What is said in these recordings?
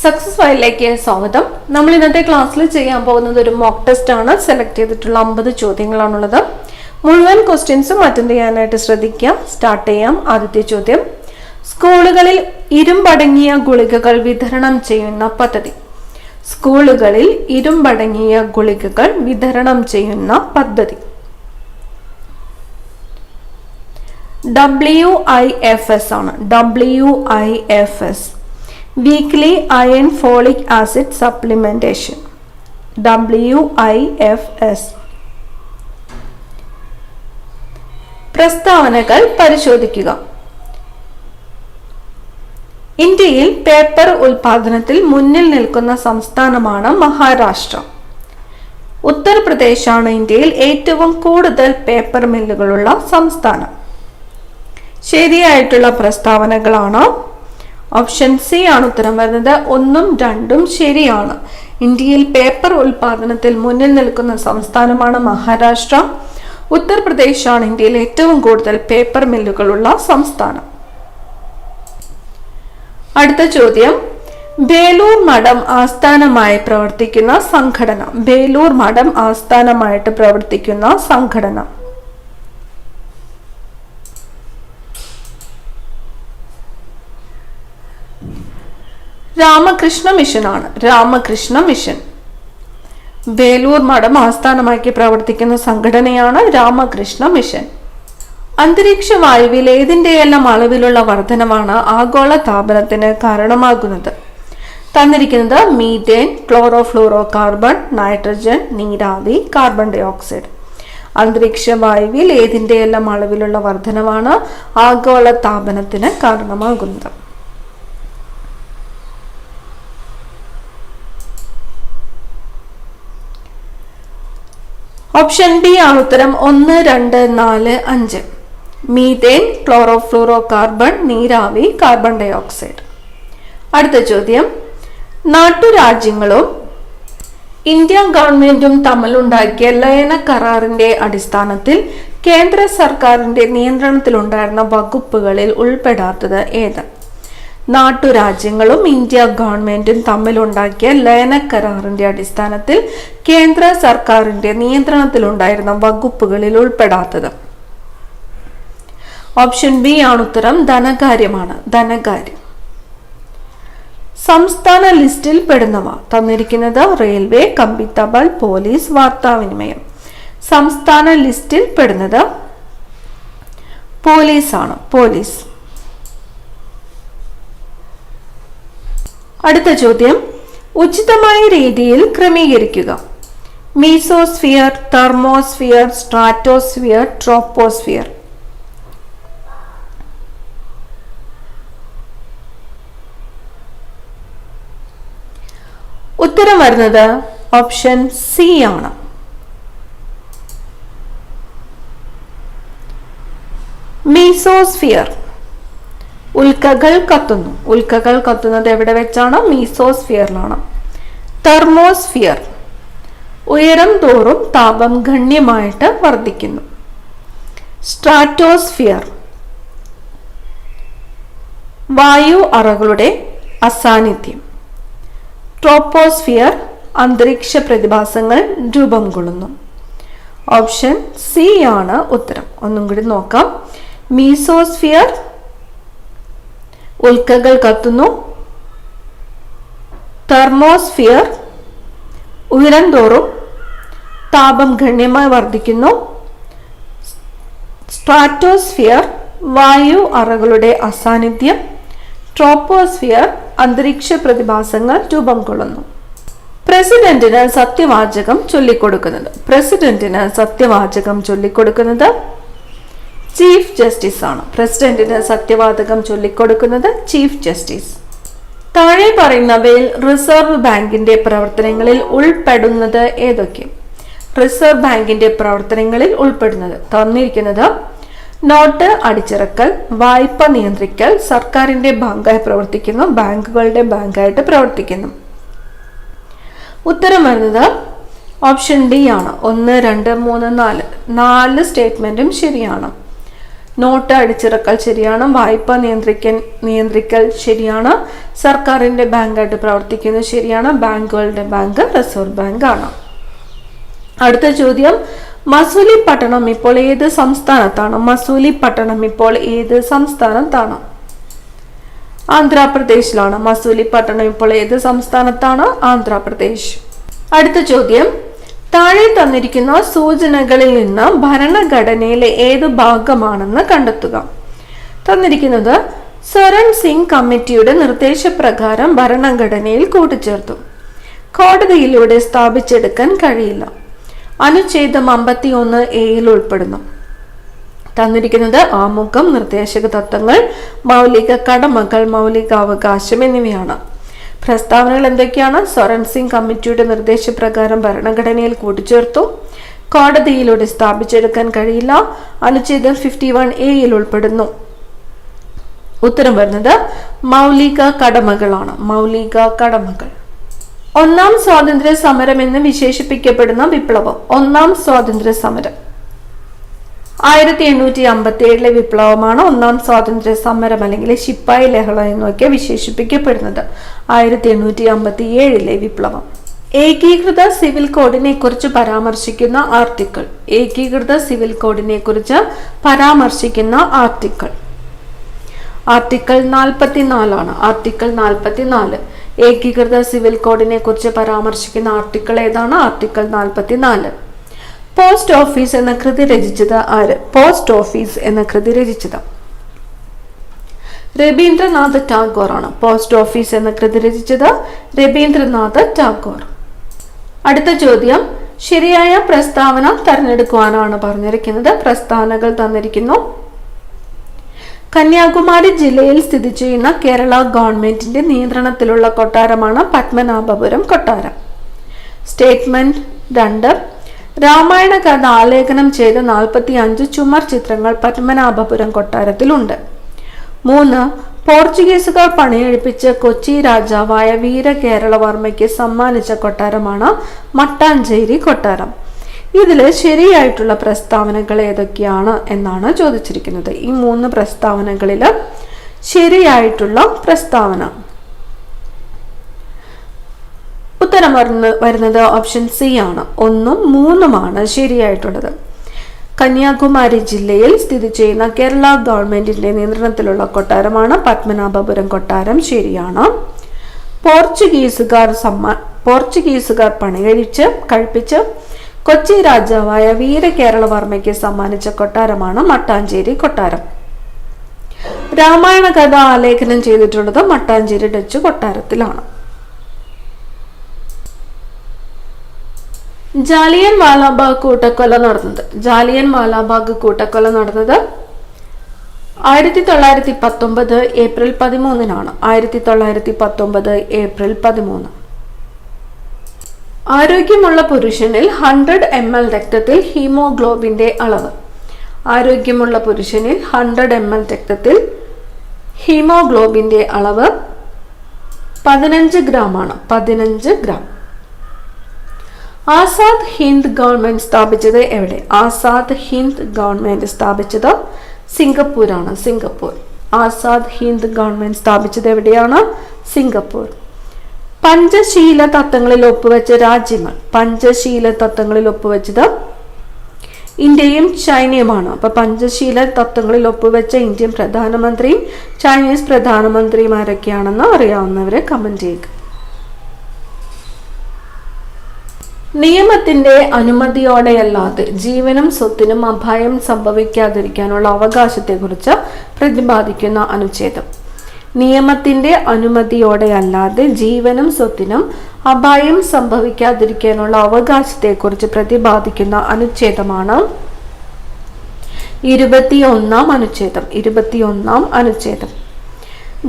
Success ഫയലിലേക്ക് സ്വാഗതം. നമ്മൾ ഇന്നത്തെ ക്ലാസ്സിൽ ചെയ്യാൻ പോകുന്നത് ഒരു മോക്ക് ടെസ്റ്റ് ആണ്. സെലക്ട് ചെയ്തിട്ടുള്ള 50 ചോദ്യങ്ങളാണുള്ളത്. മുഴുവൻ ക്വസ്റ്റ്യൻസും അറ്റൻഡ് ചെയ്യാനായിട്ട് ശ്രദ്ധിക്കുക. സ്റ്റാർട്ട് ചെയ്യാം. ആദ്യത്തെ ചോദ്യം, സ്കൂളുകളിൽ ഇരുമ്പടങ്ങിയ ഗുളികകൾ വിതരണം ചെയ്യുന്ന പദ്ധതി. സ്കൂളുകളിൽ ഇരുമ്പടങ്ങിയ ഗുളികകൾ വിതരണം ചെയ്യുന്ന പദ്ധതി. WIFS ആണ്. WIFS, weekly iron folic acid supplementation. WIFS. പ്രസ്താവനകൾ പരിശോധിക്കുക. ഇന്ത്യയിൽ പേപ്പർ ഉൽപാദനത്തിൽ മുന്നിൽ നിൽക്കുന്ന സംസ്ഥാനമാണ് മഹാരാഷ്ട്ര. ഉത്തർപ്രദേശാണ് ഇന്ത്യയിൽ ഏറ്റവും കൂടുതൽ പേപ്പർ മില്ലുകളുള്ള സംസ്ഥാനം. ശരിയായിട്ടുള്ള പ്രസ്താവനകളാണ്. ഓപ്ഷൻ സി ആണ് ഉത്തരം വരുന്നത്. 1ഉം 2ഉം ശരിയാണ്. ഇന്ത്യയിൽ പേപ്പർ ഉൽപാദനത്തിൽ മുന്നിൽ നിൽക്കുന്ന സംസ്ഥാനമാണ് മഹാരാഷ്ട്ര. ഉത്തർപ്രദേശാണ് ഇന്ത്യയിൽ ഏറ്റവും കൂടുതൽ പേപ്പർ മില്ലുകളുള്ള സംസ്ഥാനം. അടുത്ത ചോദ്യം, ബേലൂർ മഠം ആസ്ഥാനമായി പ്രവർത്തിക്കുന്ന സംഘടന. ബേലൂർ മഠം ആസ്ഥാനമായിട്ട് പ്രവർത്തിക്കുന്ന സംഘടന. രാമകൃഷ്ണ മിഷൻ ആണ്. രാമകൃഷ്ണ മിഷൻ. ബേലൂർ മഠം ആസ്ഥാനമാക്കി പ്രവർത്തിക്കുന്ന സംഘടനയാണ് രാമകൃഷ്ണ മിഷൻ. അന്തരീക്ഷ വായുവിൽ ഏതിന്റെയെല്ലാം അളവിലുള്ള വർധനവാണ് ആഗോള താപനത്തിന് കാരണമാകുന്നത്? തന്നിരിക്കുന്നത് മീഥേൻ, ക്ലോറോഫ്ലൂറോ കാർബൺ, നൈട്രജൻ, നീരാവി, കാർബൺ ഡൈ ഓക്സൈഡ്. അന്തരീക്ഷ വായുവിൽ ഏതിന്റെയെല്ലാം അളവിലുള്ള വർധനവാണ് ആഗോള താപനത്തിന് കാരണമാകുന്നത്? ഓപ്ഷൻ ബി ആണ് ഉത്തരം. 1, 2, 4, 5. മീഥേൻ, ക്ലോറോഫ്ലൂറോ കാർബൺ, നീരാവി, കാർബൺ ഡൈ ഓക്സൈഡ്. അടുത്ത ചോദ്യം, നാട്ടുരാജ്യങ്ങളും ഇന്ത്യ ഗവൺമെന്റും തമ്മിലുണ്ടാക്കിയ ലയന കരാറിന്റെ അടിസ്ഥാനത്തിൽ കേന്ദ്ര സർക്കാരിന്റെ നിയന്ത്രണത്തിലുണ്ടായിരുന്ന വകുപ്പുകളിൽ ഉൾപ്പെടാത്തത് ഏത്? നാട്ടുരാജ്യങ്ങളും ഇന്ത്യ ഗവൺമെന്റും തമ്മിലുണ്ടാക്കിയ ലയന കരാറിന്റെ അടിസ്ഥാനത്തിൽ കേന്ദ്ര സർക്കാരിന്റെ നിയന്ത്രണത്തിലുണ്ടായിരുന്ന വകുപ്പുകളിൽ ഉൾപ്പെടാത്തത്? ഓപ്ഷൻ ബി ആണ് ഉത്തരം. ധനകാര്യമാണ്. ധനകാര്യം. സംസ്ഥാന ലിസ്റ്റിൽ പെടുന്നവ. തന്നിരിക്കുന്നത് റെയിൽവേ, കമ്പിത്തപാൽ, പോലീസ്, വാർത്താവിനിമയം. സംസ്ഥാന ലിസ്റ്റിൽ പെടുന്നത് പോലീസ് ആണ്. പോലീസ്. അടുത്ത ചോദ്യം, ഉചിതമായ രീതിയിൽ ക്രമീകരിക്കുക. Mesosphere, thermosphere, stratosphere, troposphere. ഉത്തരം വരുന്നത് ഓപ്ഷൻ സി ആണ്. മീസോസ്ഫിയർ. ഉൽക്കകൾ കത്തുന്നു. ഉൽക്കകൾ കത്തുന്നത് എവിടെ വെച്ചാണ്? മീസോസ്ഫിയറിലാണ്. തെർമോസ്ഫിയർ. ഉയരം തോറും താപം ഗണ്യമായിട്ട് വർദ്ധിക്കുന്നു. സ്ട്രാറ്റോസ്ഫിയർ. വായു അറകളുടെ അസാന്നിധ്യം. ട്രോപ്പോസ്ഫിയർ. അന്തരീക്ഷ പ്രതിഭാസങ്ങൾ രൂപം കൊള്ളുന്നു. ഓപ്ഷൻ സി ആണ് ഉത്തരം. ഒന്നും കൂടി നോക്കാം. മീസോസ്ഫിയർ, ഉൽക്കകൾ കത്തുന്നു. തെർമോസ്ഫിയർ, ഉയരം തോറും താപം ഗണ്യമായി വർദ്ധിക്കുന്നു. സ്ട്രാറ്റോസ്ഫിയർ, വായു അറകളുടെ അസാന്നിധ്യം. ട്രോപ്പോസ്ഫിയർ, അന്തരീക്ഷ പ്രതിഭാസങ്ങൾ രൂപം കൊള്ളുന്നു. പ്രസിഡന്റിന് സത്യവാചകം ചൊല്ലിക്കൊടുക്കുന്നത്. പ്രസിഡന്റിന് സത്യവാചകം ചൊല്ലിക്കൊടുക്കുന്നത് ചീഫ് ജസ്റ്റിസ് ആണ്. പ്രസിഡന്റിന് സത്യവാചകം ചൊല്ലിക്കൊടുക്കുന്നത് ചീഫ് ജസ്റ്റിസ്. താഴെ പറയുന്നവയിൽ റിസർവ് ബാങ്കിന്റെ പ്രവർത്തനങ്ങളിൽ ഉൾപ്പെടുന്നത് ഏതൊക്കെ? റിസർവ് ബാങ്കിന്റെ പ്രവർത്തനങ്ങളിൽ ഉൾപ്പെടുന്നത് തന്നിരിക്കുന്നത് നോട്ട് അടിച്ചിറക്കൽ, വായ്പ നിയന്ത്രിക്കൽ, സർക്കാരിന്റെ ബാങ്കായി പ്രവർത്തിക്കുന്നു, ബാങ്കുകളുടെ ബാങ്കായിട്ട് പ്രവർത്തിക്കുന്നു. ഉത്തരം വരുന്നത് ഓപ്ഷൻ ഡി ആണ്. 1, 2, 3, 4. 4 സ്റ്റേറ്റ്മെന്റും ശരിയാണ്. നോട്ട് അടിച്ചിറക്കൽ ശരിയാണ്. വായ്പ നിയന്ത്രിക്കൽ ശരിയാണ്. സർക്കാരിന്റെ ബാങ്കായിട്ട് പ്രവർത്തിക്കുന്നത് ശരിയാണ്. ബാങ്കുകളുടെ ബാങ്ക് റിസർവ് ബാങ്ക് ആണ്. അടുത്ത ചോദ്യം, മസൂലിപട്ടണം ഇപ്പോൾ ഏത് സംസ്ഥാനത്താണ്? മസൂലിപട്ടണം ഇപ്പോൾ ഏത് സംസ്ഥാനത്താണ്? ആന്ധ്രാപ്രദേശിലാണ്. മസൂലിപട്ടണം ഇപ്പോൾ ഏത് സംസ്ഥാനത്താണ്? ആന്ധ്രാപ്രദേശ്. അടുത്ത ചോദ്യം, താഴെ തന്നിരിക്കുന്ന സൂചനകളിൽ നിന്ന് ഭരണഘടനയിലെ ഏത് ഭാഗമാണെന്ന് കണ്ടെത്തുക. തന്നിരിക്കുന്നത് സരൺ സിംഗ് കമ്മിറ്റിയുടെ നിർദ്ദേശപ്രകാരം ഭരണഘടനയിൽ കൂട്ടിച്ചേർത്തു. കോടതിയിലൂടെ സ്ഥാപിച്ചെടുക്കാൻ കഴിയില്ല. അനുച്ഛേദം 51A ഉൾപ്പെടുന്നു. തന്നിരിക്കുന്നത് ആമുഖം, നിർദ്ദേശക തത്വങ്ങൾ, മൗലിക കടമകൾ, മൗലികാവകാശം എന്നിവയാണ്. പ്രസ്താവനകൾ എന്തൊക്കെയാണ്? സരൺ സിംഗ് കമ്മിറ്റിയുടെ നിർദ്ദേശപ്രകാരം ഭരണഘടനയിൽ കൂട്ടിച്ചേർത്തു. കോടതിയിലൂടെ സ്ഥാപിച്ചെടുക്കാൻ കഴിയില്ല. അനുച്ഛേദം 51A ഉൾപ്പെടുന്നു. ഉത്തരം വരുന്നത് മൗലിക കടമകളാണ്. മൗലിക കടമകൾ. ഒന്നാം സ്വാതന്ത്ര്യ സമരം എന്ന് വിശേഷിപ്പിക്കപ്പെടുന്ന വിപ്ലവം. ഒന്നാം സ്വാതന്ത്ര്യ സമരം 1857 വിപ്ലവമാണ് ഒന്നാം സ്വാതന്ത്ര്യ സമരം അല്ലെങ്കിൽ ശിപ്പായി ലഹള എന്നൊക്കെ വിശേഷിപ്പിക്കപ്പെടുന്നത്. 1857 വിപ്ലവം. ഏകീകൃത സിവിൽ കോഡിനെ കുറിച്ച് പരാമർശിക്കുന്ന ആർട്ടിക്കിൾ. ഏകീകൃത സിവിൽ കോഡിനെ കുറിച്ച് പരാമർശിക്കുന്ന ആർട്ടിക്കിൾ 44 ആണ്. ആർട്ടിക്കിൾ 44. ഏകീകൃത സിവിൽ കോഡിനെ കുറിച്ച് പരാമർശിക്കുന്ന ആർട്ടിക്കിൾ ഏതാണ്? ആർട്ടിക്കിൾ 44. പോസ്റ്റ് ഓഫീസ് എന്ന കൃതി രചിച്ചത് ആര്? പോസ്റ്റ് ഓഫീസ് എന്ന കൃതി രചിച്ചത് രവീന്ദ്രനാഥ് ടാഗോർ ആണ്. പോസ്റ്റ് ഓഫീസ് എന്ന കൃതി രചിച്ചത് രവീന്ദ്രനാഥ് ടാഗോർ. അടുത്ത ചോദ്യം, ശരിയായ പ്രസ്താവന തെരഞ്ഞെടുക്കുവാനാണ് പറഞ്ഞിരിക്കുന്നത്. പ്രസ്താവനകൾ തന്നിരിക്കുന്നു. കന്യാകുമാരി ജില്ലയിൽ സ്ഥിതി ചെയ്യുന്ന കേരള ഗവൺമെന്റിന്റെ നിയന്ത്രണത്തിലുള്ള കൊട്ടാരമാണ് പത്മനാഭപുരം കൊട്ടാരം. സ്റ്റേറ്റ്മെന്റ് 2, രാമായണ കഥ ആലേഖനം ചെയ്ത 45 ചുമർ ചിത്രങ്ങൾ പത്മനാഭപുരം കൊട്ടാരത്തിലുണ്ട്. 3, പോർച്ചുഗീസുകാർ പണിയെടുപ്പിച്ച് കൊച്ചി രാജാവായ വീരകേരളവർമ്മയ്ക്ക് സമ്മാനിച്ച കൊട്ടാരമാണ് മട്ടാഞ്ചേരി കൊട്ടാരം. ഇതില് ശരിയായിട്ടുള്ള പ്രസ്താവനകൾ ഏതൊക്കെയാണ് എന്നാണ് ചോദിച്ചിരിക്കുന്നത്. ഈ 3 പ്രസ്താവനകളിൽ ശരിയായിട്ടുള്ള പ്രസ്താവന ഉത്തരം വരുന്നത് ഓപ്ഷൻ സി ആണ്. 1ഉം 3ഉമാണ് ശരിയായിട്ടുള്ളത്. കന്യാകുമാരി ജില്ലയിൽ സ്ഥിതി ചെയ്യുന്ന കേരള ഗവൺമെന്റിന്റെ നിയന്ത്രണത്തിലുള്ള കൊട്ടാരമാണ് പത്മനാഭപുരം കൊട്ടാരം. ശരിയാണ്. പോർച്ചുഗീസുകാർ കഴിപ്പിച്ച് കൊച്ചി രാജാവായ വീരകേരളവർമ്മയ്ക്ക് സമ്മാനിച്ച കൊട്ടാരമാണ് മട്ടാഞ്ചേരി കൊട്ടാരം. രാമായണ കഥ ആലേഖനം ചെയ്തിട്ടുള്ളത് മട്ടാഞ്ചേരി ഡച്ച് കൊട്ടാരത്തിലാണ്. ജാലിയൻ വാലാബാഗ് കൂട്ടക്കൊല നടന്നത്. ജാലിയൻ വാലാബാഗ് കൂട്ടക്കൊല നടന്നത് 1919 ഏപ്രിൽ 13 1919 ഏപ്രിൽ 13. ആരോഗ്യമുള്ള പുരുഷനിൽ 100 ml രക്തത്തിൽ ഹീമോഗ്ലോബിന്റെ അളവ്. ആരോഗ്യമുള്ള പുരുഷനിൽ 100 ml രക്തത്തിൽ ഹീമോഗ്ലോബിന്റെ അളവ് 15 ഗ്രാം ആണ്. 15 ഗ്രാം. ആസാദ് ഹിന്ദ് ഗവൺമെന്റ് സ്ഥാപിച്ചത് എവിടെ? ആസാദ് ഹിന്ദ് ഗവൺമെന്റ് സ്ഥാപിച്ചത് സിംഗപ്പൂരാണ്. സിംഗപ്പൂർ. ആസാദ് ഹിന്ദ് ഗവൺമെന്റ് സ്ഥാപിച്ചത് എവിടെയാണ്? സിംഗപ്പൂർ. പഞ്ചശീല തത്വങ്ങളിൽ ഒപ്പുവെച്ച രാജ്യങ്ങൾ. പഞ്ചശീല തത്വങ്ങളിൽ ഒപ്പുവെച്ചത് ഇന്ത്യയും ചൈനയുമാണ്. അപ്പൊ പഞ്ചശീല തത്വങ്ങളിൽ ഒപ്പുവെച്ച ഇന്ത്യൻ പ്രധാനമന്ത്രിയും ചൈനീസ് പ്രധാനമന്ത്രിയും ആരൊക്കെയാണെന്ന് അറിയാവുന്നവരെ കമന്റ് ചെയ്യുക. നിയമത്തിന്റെ അനുമതിയോടെയല്ലാതെ ജീവനും സ്വത്തിനും അപായം സംഭവിക്കാതിരിക്കാനുള്ള അവകാശത്തെക്കുറിച്ച് പ്രതിപാദിക്കുന്ന അനുച്ഛേദം. നിയമത്തിന്റെ അനുമതിയോടെയല്ലാതെ ജീവനും സ്വത്തിനും അപായം സംഭവിക്കാതിരിക്കാനുള്ള അവകാശത്തെക്കുറിച്ച് പ്രതിപാദിക്കുന്ന അനുച്ഛേദമാണ് 21-ാം അനുച്ഛേദം. 21-ാം അനുച്ഛേദം.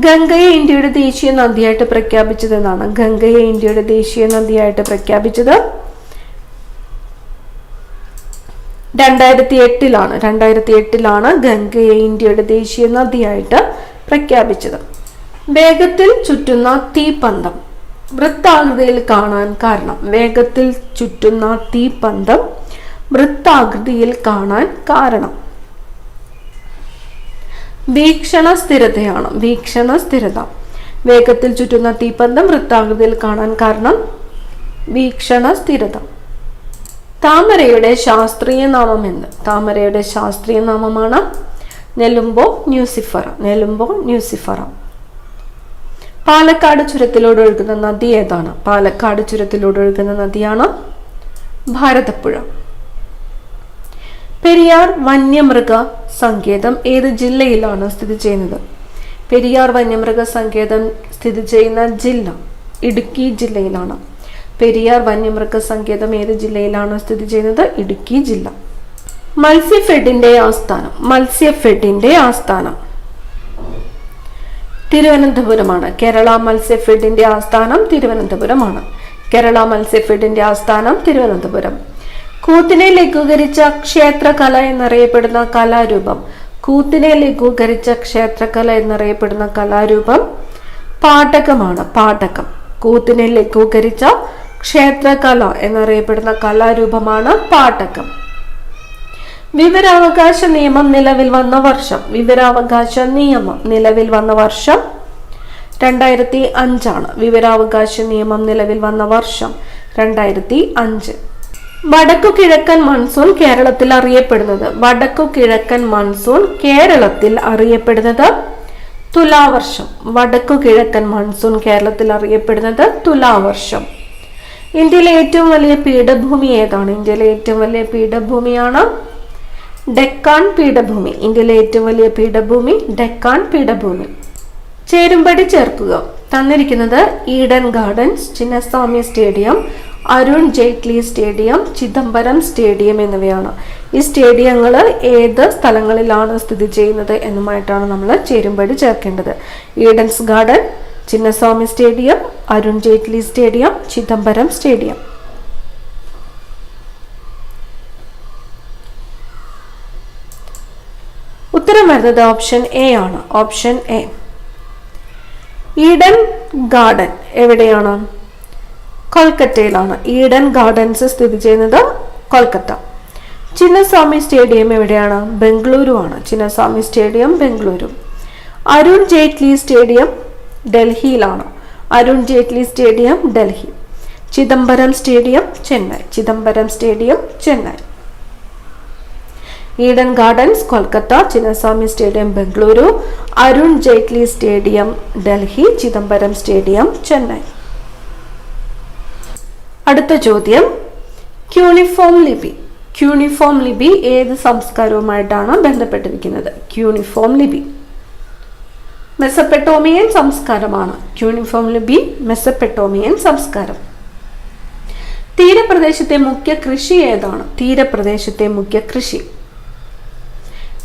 ഗംഗയെ ഇന്ത്യയുടെ ദേശീയ നദിയായിട്ട് പ്രഖ്യാപിച്ചത് എന്നാണ്. ഗംഗയെ ഇന്ത്യയുടെ ദേശീയ നദിയായിട്ട് പ്രഖ്യാപിച്ചത് 2008-ലാണ്. 2008-ലാണ് ഗംഗയെ ഇന്ത്യയുടെ ദേശീയ നദിയായിട്ട് പ്രഖ്യാപിച്ചത്. വേഗത്തിൽ ചുറ്റുന്ന തീപ്പന്തം വൃത്താകൃതിയിൽ കാണാൻ കാരണം. വേഗത്തിൽ ചുറ്റുന്ന തീപ്പന്തം വൃത്താകൃതിയിൽ കാണാൻ കാരണം. വീക്ഷണ സ്ഥിരതയാണ്. വീക്ഷണ സ്ഥിരത. വേഗത്തിൽ ചുറ്റുന്ന തീപ്പന്തം വൃത്താകൃതിയിൽ കാണാൻ കാരണം വീക്ഷണ സ്ഥിരത. താമരയുടെ ശാസ്ത്രീയ നാമം എന്ത്? താമരയുടെ ശാസ്ത്രീയ നാമമാണ് നെലുംബോ ന്യൂസിഫറ. നെലുംബോ ന്യൂസിഫറ. പാലക്കാട് ചുരത്തിലൂടെ ഒഴുകുന്ന നദി ഏതാണ്? പാലക്കാട് ചുരത്തിലൂടെ ഒഴുകുന്ന നദിയാണ് ഭാരതപ്പുഴ. പെരിയാർ വന്യമൃഗ സങ്കേതം ഏത് ജില്ലയിലാണ് സ്ഥിതി ചെയ്യുന്നത്? പെരിയാർ വന്യമൃഗ സങ്കേതം സ്ഥിതി ചെയ്യുന്ന ജില്ല ഇടുക്കി ജില്ലയിലാണ്. പെരിയാർ വന്യമൃഗ സങ്കേതം ഏത് ജില്ലയിലാണ് സ്ഥിതി ചെയ്യുന്നത്? ഇടുക്കി ജില്ല. മത്സ്യഫെഡിന്റെ ആസ്ഥാനം. മത്സ്യഫെഡിന്റെ ആസ്ഥാനം തിരുവനന്തപുരമാണ്. കേരള മത്സ്യഫെഡിന്റെ ആസ്ഥാനം തിരുവനന്തപുരമാണ്. കേരള മത്സ്യഫെഡിന്റെ ആസ്ഥാനം തിരുവനന്തപുരം. കൂത്തിനെ ലഘൂകരിച്ച ക്ഷേത്രകല എന്നറിയപ്പെടുന്ന കലാരൂപം. കൂത്തിനെ ലഘൂകരിച്ച ക്ഷേത്രകല എന്നറിയപ്പെടുന്ന കലാരൂപം പാടകമാണ്. പാടകം. കൂത്തിനെ ലഘൂകരിച്ച ക്ഷേത്രകല എന്നറിയപ്പെടുന്ന കലാരൂപമാണ് പാടകം. വിവരാവകാശ നിയമം നിലവിൽ വന്ന വർഷം. വിവരാവകാശ നിയമം നിലവിൽ വന്ന വർഷം 2005 വിവരാവകാശ നിയമം നിലവിൽ വന്ന വർഷം 2005. വടക്കു കിഴക്കൻ മൺസൂൺ കേരളത്തിൽ അറിയപ്പെടുന്നത്. വടക്കു കിഴക്കൻ മൺസൂൺ കേരളത്തിൽ അറിയപ്പെടുന്നത് തുലാവർഷം. വടക്കു കിഴക്കൻ മൺസൂൺ കേരളത്തിൽ അറിയപ്പെടുന്നത് തുലാവർഷം. ഇന്ത്യയിലെ ഏറ്റവും വലിയ പീഠഭൂമി ഏതാണ്? ഇന്ത്യയിലെ ഏറ്റവും വലിയ പീഠഭൂമിയാണ് ഡെക്കാൻ പീഠഭൂമി. ഇന്ത്യയിലെ ഏറ്റവും വലിയ പീഠഭൂമി ഡെക്കാൻ പീഠഭൂമി. ചേരുംപടി ചേർക്കുക. തന്നിരിക്കുന്നത് Eden gardens, Chinnaswamy stadium, Arun Jaitley stadium, Chidambaram stadium എന്നിവയാണ്. ഈ സ്റ്റേഡിയങ്ങൾ ഏത് സ്ഥലങ്ങളിലാണ് സ്ഥിതി ചെയ്യുന്നത് എന്നുമായിട്ടാണ് നമ്മൾ ചേരുംപടി ചേർക്കേണ്ടത്. Edens garden, Chinnaswamy stadium, Arun Jaitley stadium, Chidambaram stadium. ഉത്തരം വരുന്നത് ഓപ്ഷൻ എ ആണ്. Option A. ഈഡൻ ഗാർഡൻ എവിടെയാണ്? കൊൽക്കത്തയിലാണ്. ഈഡൻ ഗാർഡൻസ് സ്ഥിതി ചെയ്യുന്നത് കൊൽക്കത്ത. ചിന്നസ്വാമി സ്റ്റേഡിയം എവിടെയാണ്? ബംഗളൂരു ആണ്. ചിന്നസ്വാമി സ്റ്റേഡിയം ബംഗളൂരു. അരുൺ ജെയ്റ്റ്ലി സ്റ്റേഡിയം ഡൽഹിയിലാണ്. Arun Jaitley stadium Delhi. Chidambaram stadium Chennai. Chidambaram stadium Chennai. Eden gardens Kolkata, Chinnaswamy stadium Bengaluru, Arun Jaitley stadium Delhi, Chidambaram stadium Chennai. അടുത്ത ചോദ്യം, ക്യൂണിഫോം ലിപി. ക്യൂണിഫോം ലിപി ഏത് സംസ്കാരവുമായിട്ടാണ് ബന്ധപ്പെട്ടിരിക്കുന്നത്? ക്യൂണിഫോം ലിപി മെസപ്പൊട്ടേമിയൻ സംസ്കാരമാണ്. ക്യൂണിഫോം ലിപി മെസപ്പൊട്ടേമിയൻ സംസ്കാരം. തീരപ്രദേശത്തെ മുഖ്യ കൃഷി ഏതാണ്? തീരപ്രദേശത്തെ മുഖ്യ കൃഷി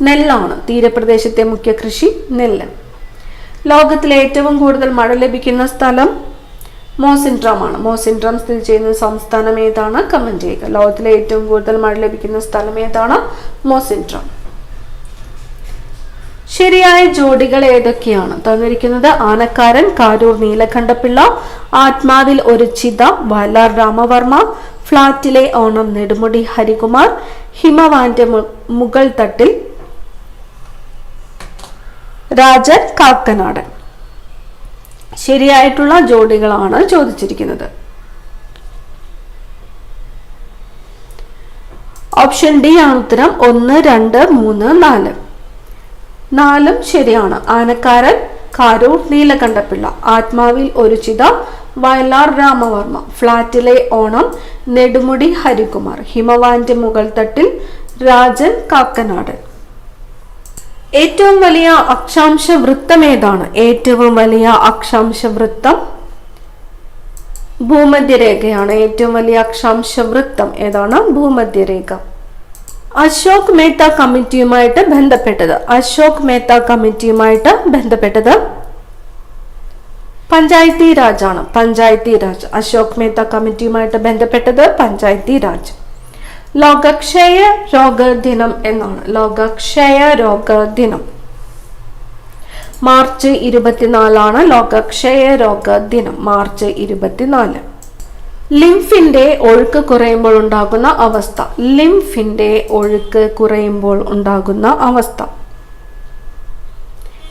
നെല്ലാണ്. തീരപ്രദേശത്തെ മുഖ്യ കൃഷി നെല്ല്. ലോകത്തിലെ ഏറ്റവും കൂടുതൽ മഴ ലഭിക്കുന്ന സ്ഥലം മോസിൻഡ്രം ആണ്. മോസിൻഡ്രം സ്ഥിതി ചെയ്യുന്ന സംസ്ഥാനം ഏതാണ്? കമന്റ് ചെയ്യുക. ലോകത്തിലെ ഏറ്റവും കൂടുതൽ മഴ ലഭിക്കുന്ന സ്ഥലം ഏതാണ്? മോസിൻഡ്രം. ശരിയായ ജോഡികൾ ഏതൊക്കെയാണ്? തന്നിരിക്കുന്നത് ആനക്കാരൻ, കാരൂർ നീലകണ്ഠപിള്ള, ആത്മാവിൽ ഒരു ചിത വയലാർ രാമവർമ്മ, ഫ്ലാറ്റിലെ ഓണം നെടുമുടി ഹരികുമാർ, ഹിമവാന്റെ മുകൾ തട്ടിൽ രാജൻ കാക്കനാടൻ. ശരിയായിട്ടുള്ള ജോഡികളാണ് ചോദിച്ചിരിക്കുന്നത്. ഓപ്ഷൻ ഡി ആണ് ഉത്തരം. 1, 2, 3, 4. 4 ശരിയാണ്. ആനക്കാരൻ, കാരൂർ നീലകണ്ഠപിള്ള, ആത്മാവിൽ ഒരു ചിത വയലാർ രാമവർമ്മ, ഫ്ലാറ്റിലെ ഓണം നെടുമുടി ഹരികുമാർ, ഹിമവാന്റെ മുകൾ തട്ടിൽ രാജൻ കാക്കനാടൻ. ഏറ്റവും വലിയ അക്ഷാംശ വൃത്തം ഏതാണ്? ഏറ്റവും വലിയ അക്ഷാംശ വൃത്തം ഭൂമധ്യരേഖയാണ്. ഏറ്റവും വലിയ അക്ഷാംശ വൃത്തം ഏതാണ്? ഭൂമധ്യരേഖ. അശോക് മേത്ത കമ്മിറ്റിയുമായിട്ട് ബന്ധപ്പെട്ടത്. അശോക് മേത്ത കമ്മിറ്റിയുമായിട്ട് ബന്ധപ്പെട്ടത് പഞ്ചായത്തി രാജ് ആണ്. പഞ്ചായത്തി രാജ്. അശോക് മേത്ത കമ്മിറ്റിയുമായിട്ട് ബന്ധപ്പെട്ടത് പഞ്ചായത്തി രാജ്. ലോകക്ഷയ രോഗ ദിനം എന്നാണ്. ലോകക്ഷയ രോഗ ദിനം മാർച്ച് 24 ലോകക്ഷയ രോഗ ദിനം. മാർച്ച് 24. ലിംഫിന്റെ ഒഴുക്ക് കുറയുമ്പോൾ ഉണ്ടാകുന്ന അവസ്ഥ. ലിംഫിന്റെ ഒഴുക്ക് കുറയുമ്പോൾ ഉണ്ടാകുന്ന അവസ്ഥ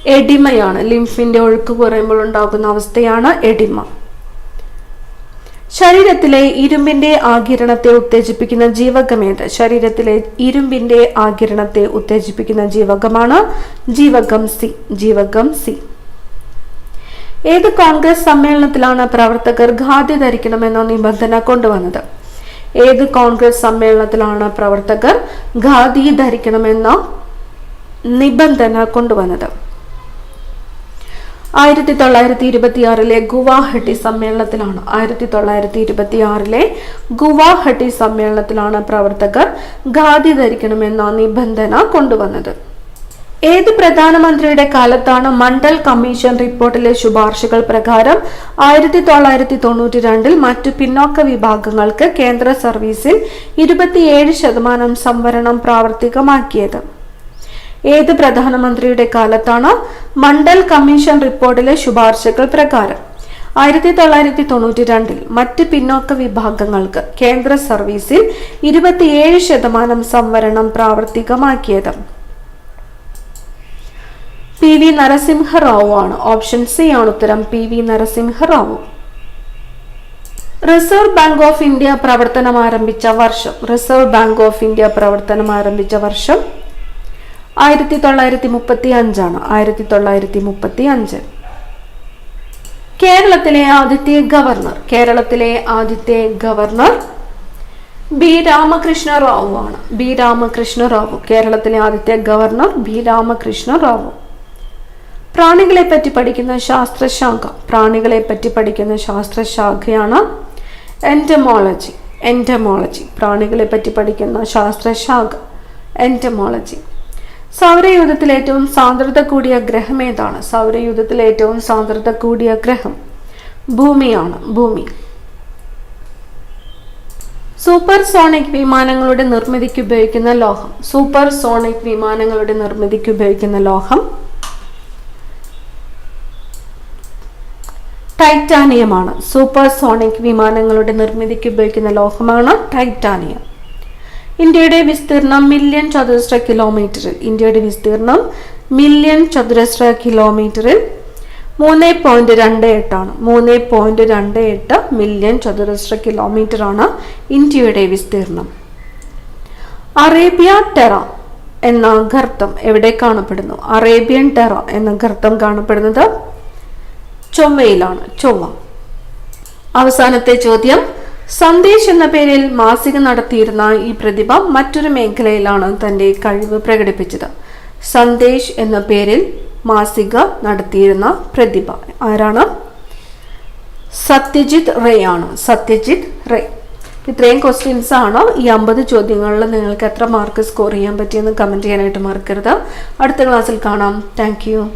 എഡിമയാണ്. ലിംഫിന്റെ ഒഴുക്ക് കുറയുമ്പോൾ ഉണ്ടാകുന്ന അവസ്ഥയാണ് എഡിമ. ശരീരത്തിലെ ഇരുമ്പിന്റെ ആഗിരണത്തെ ഉത്തേജിപ്പിക്കുന്ന ജീവകമേത്? ശരീരത്തിലെ ഇരുമ്പിന്റെ ആഗിരണത്തെ ഉത്തേജിപ്പിക്കുന്ന ജീവകമാണ് ജീവകം സി. ജീവകം സി. ഏത് കോൺഗ്രസ് സമ്മേളനത്തിലാണ് പ്രവർത്തകർ ഖാദി ധരിക്കണമെന്ന നിബന്ധന കൊണ്ടുവന്നത്? ഏത് കോൺഗ്രസ് സമ്മേളനത്തിലാണ് പ്രവർത്തകർ ഖാദി ധരിക്കണമെന്ന നിബന്ധന കൊണ്ടുവന്നത്? 1926 ഗുവാഹട്ടി സമ്മേളനത്തിലാണ്. 1926 ഗുവാഹട്ടി സമ്മേളനത്തിലാണ് പ്രവർത്തകർ ഖാദി ധരിക്കണമെന്ന നിബന്ധന കൊണ്ടുവന്നത്. ഏത് പ്രധാനമന്ത്രിയുടെ കാലത്താണ് മണ്ഡൽ കമ്മീഷൻ റിപ്പോർട്ടിലെ ശുപാർശകൾ പ്രകാരം 1992 മറ്റു പിന്നോക്ക വിഭാഗങ്ങൾക്ക് കേന്ദ്ര സർവീസിൽ 27% സംവരണം പ്രാവർത്തികമാക്കിയത്? ഏത് പ്രധാനമന്ത്രിയുടെ കാലത്താണ് മണ്ഡൽ കമ്മീഷൻ റിപ്പോർട്ടിലെ ശുപാർശകൾ പ്രകാരം 1992 മറ്റ് പിന്നോക്ക വിഭാഗങ്ങൾക്ക് കേന്ദ്ര സർവീസിൽ 27% സംവരണം പ്രാവർത്തികമാക്കിയത്? PV നരസിംഹറാവു ആണ്. ഓപ്ഷൻ സി ആണ് ഉത്തരം. PV Narasimha Rao. Reserve bank of India പ്രവർത്തനം ആരംഭിച്ച വർഷം? റിസർവ് ബാങ്ക് ഓഫ് ഇന്ത്യ പ്രവർത്തനം ആരംഭിച്ച വർഷം 1935 ആണ്. 1935. കേരളത്തിലെ ആദ്യത്തെ ഗവർണർ? കേരളത്തിലെ ആദ്യത്തെ ഗവർണർ ബി രാമകൃഷ്ണ റാവു ആണ്. ബി രാമകൃഷ്ണ റാവു. കേരളത്തിലെ ആദ്യത്തെ ഗവർണർ ബി രാമകൃഷ്ണ റാവു. പ്രാണികളെ പറ്റി പഠിക്കുന്ന ശാസ്ത്രശാഖ? പ്രാണികളെ പറ്റി പഠിക്കുന്ന ശാസ്ത്രശാഖയാണ് എൻറ്റമോളജി. എൻറ്റമോളജി. പ്രാണികളെ പറ്റി പഠിക്കുന്ന ശാസ്ത്രശാഖ എൻറ്റമോളജി. സൗരയൂഥത്തിൽ ഏറ്റവും സാന്ദ്രത കൂടിയ ഗ്രഹം ഏതാണ്? സൗരയൂഥത്തിൽ ഏറ്റവും സാന്ദ്രത കൂടിയ ഗ്രഹം ഭൂമിയാണ്. ഭൂമി. സൂപ്പർ സോണിക് വിമാനങ്ങളുടെ നിർമ്മിതിക്ക് ഉപയോഗിക്കുന്ന ലോഹം? സൂപ്പർ സോണിക് വിമാനങ്ങളുടെ നിർമ്മിതിക്ക് ഉപയോഗിക്കുന്ന ലോഹം ടൈറ്റാനിയമാണ്. സൂപ്പർ സോണിക് വിമാനങ്ങളുടെ നിർമ്മിതിക്ക് ഉപയോഗിക്കുന്ന ലോഹമാണ് ടൈറ്റാനിയം. ഇന്ത്യയുടെ വിസ്തീർണം മില്യൺ ചതുരശ്ര കിലോമീറ്ററിൽ? ഇന്ത്യയുടെ വിസ്തീർണം മില്യൺ ചതുരശ്ര കിലോമീറ്ററിൽ 3.28 ആണ്. 3.28 മില്യൺ ചതുരശ്ര കിലോമീറ്റർ ആണ് ഇന്ത്യയുടെ വിസ്തീർണം. അറേബ്യ ടെറ എന്ന ഗർത്തം എവിടെ കാണപ്പെടുന്നു? അറേബ്യൻ ടെറ എന്ന ഗർത്തം കാണപ്പെടുന്നത് ചൊവ്വയിലാണ്. ചൊവ്വ. അവസാനത്തെ ചോദ്യം. സന്ദേശ് എന്ന പേരിൽ മാസിക നടത്തിയിരുന്ന ഈ പ്രതിഭ മറ്റൊരു മേഖലയിലാണ് തന്റെ കഴിവ് പ്രകടിപ്പിച്ചത്? സന്ദേശ് എന്ന പേരിൽ മാസിക നടത്തിയിരുന്ന പ്രതിഭ ആരാണ്? സത്യജിത് റേ ആണ്. സത്യജിത് റേ. ഇത്രയും ക്വസ്റ്റ്യൻസ് ആണ്. ഈ 50 ചോദ്യങ്ങളിൽ നിങ്ങൾക്ക് എത്ര മാർക്ക് സ്കോർ ചെയ്യാൻ പറ്റിയെന്ന് കമന്റ് ചെയ്യാനായിട്ട് മറക്കരുത്. അടുത്ത ക്ലാസ്സിൽ കാണാം. Thank you.